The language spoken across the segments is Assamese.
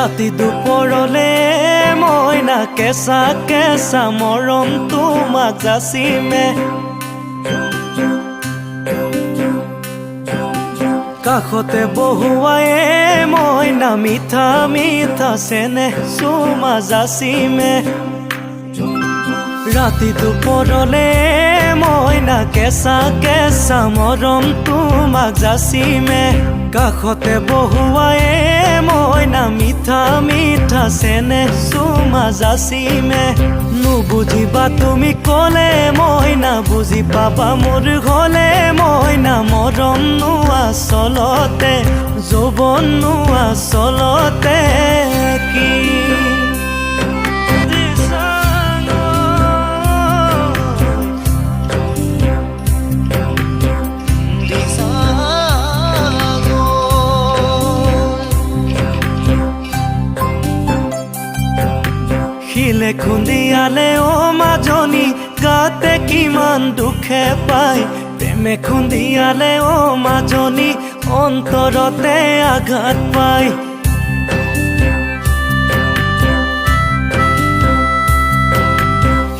ৰাতি দুপৰলে মইনা কেঁচা কেঁচা মৰম তোমাক যাচিমে কাষতে বহুৱায়ে মইনা মিঠা মিঠা চেনেহ চুমা যাচিমে ৰাতি দুপৰলে মইনা কেঁচা কেঁচা মৰম তোমাক যাচিমে কাষতে বহুৱায়ে মইনা মিঠা মিঠা চেনেহ চুমা যাচিমে নুবুজিবা তুমি ক'লে মইনা বুজি পাবা মোৰ হ'লে মইনা মৰম আচলতে যৌৱন আচলতে কি শিলে খুন্দিয়ালে অ মাজনী গাতে কিমান দুখে পায় প্ৰেমে খুন্দিয়ালে অ মাজনী অন্তৰতে আঘাত পায়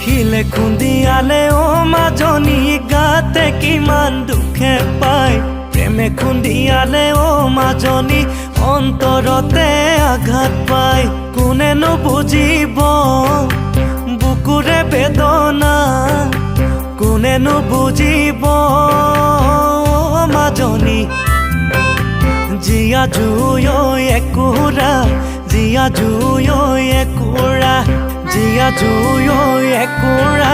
শিলে খুন্দিয়ালে অ মাজনী গাতে কিমান দুখে পায় প্ৰেমে খুন্দিয়ালে অ মাজনী অন্তৰতে আঘাত পায় কোনেনো বুজিব বুকুৰে বেদনা কোনেনো বুজিব মাজনী জীয়া জুই একুৰা জীয়া জুই একুৰা জীয়া জুই একুৰা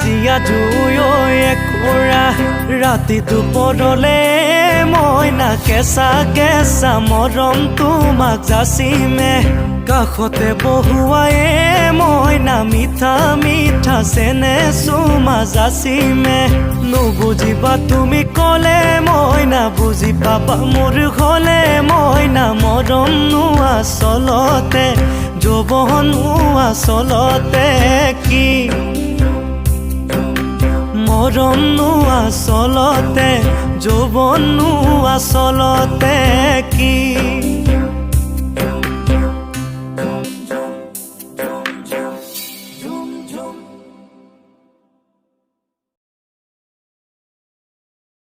জীয়া জুই একুৰা ৰাতি দুপৰলে মইনা কেঁচা কেঁচা মৰম তোমাক যাচিমে কাষতে বহুৱায়ে মইনা মিঠা মিঠা চেনেহ চুমা যাচিমে নুবুজিবা তুমি ক'লে মইনা বুজি পাবা মোৰ হ'লে মইনা মৰম আচলতে যৌৱন আচলতে কি মৰম আচলতে যৌৱন আচলতে